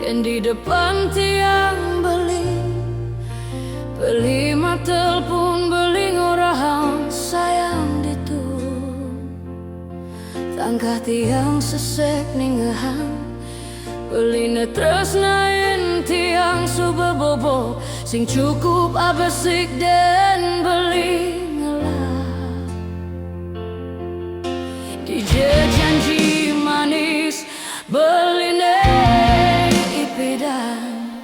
yang di depan tiang beli telepon beli orang sayang ditu tangkah tiang sesek ninggahan beli tresnain tiang subebobo sing cukup abesik dan beli ngelah di janji manis beli ipidan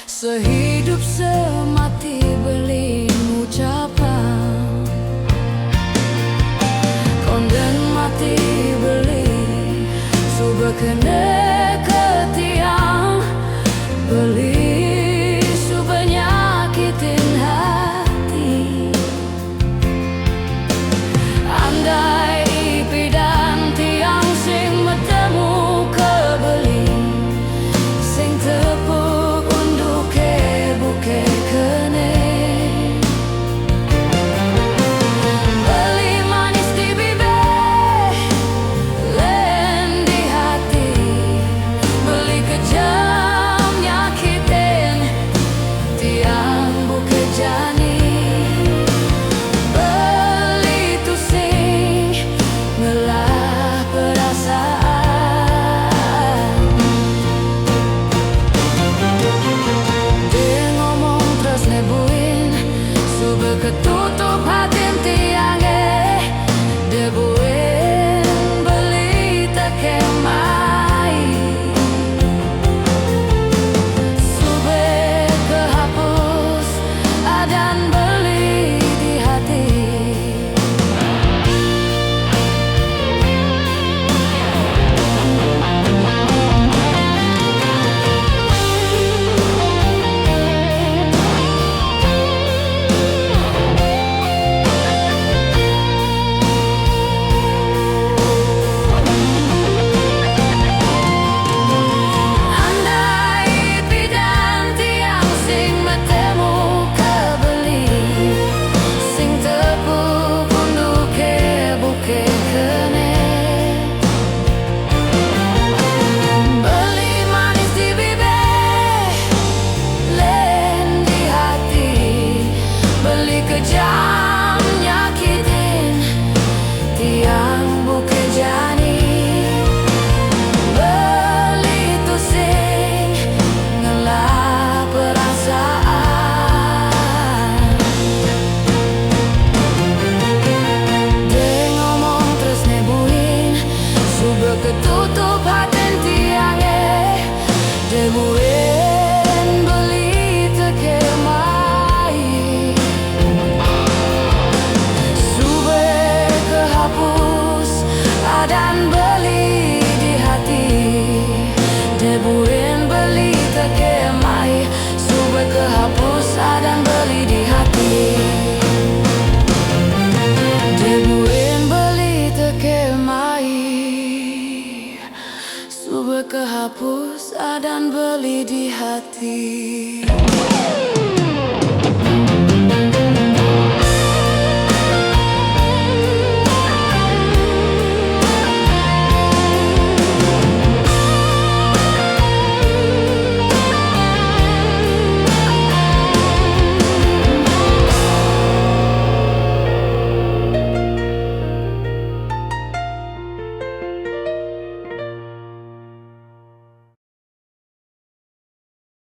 sehidup semati beli ucapan konden mati beli suba kene ke tiang beli suba nyakitin hati andai ipidan tiang sing metemu ke beli sing tepuk unduke buke kene beli manis di bibir len di hati beli kejam nyakitin tiang buke jani beli tu sing ngelah perasaan dia ngomong terus nebuin suba ketutup hati tiange debuin beli tekemai suba kehapus adan beli di hati andai pidan tiang sing metemu ke beli sing tepuk unduke buke kene beli manis di bibir len di hati beli kejam nyakitin tiang buke jani beli tu sing ngelah perasaan dia ngomong terus nebuin suba ketutup hati tiange debuin beli tekemai suba kehapus adan beli di hati debuin beli tekemai suba kehapus adan beli di hati debuin beli tekemai suba kehapus adan beli di hati.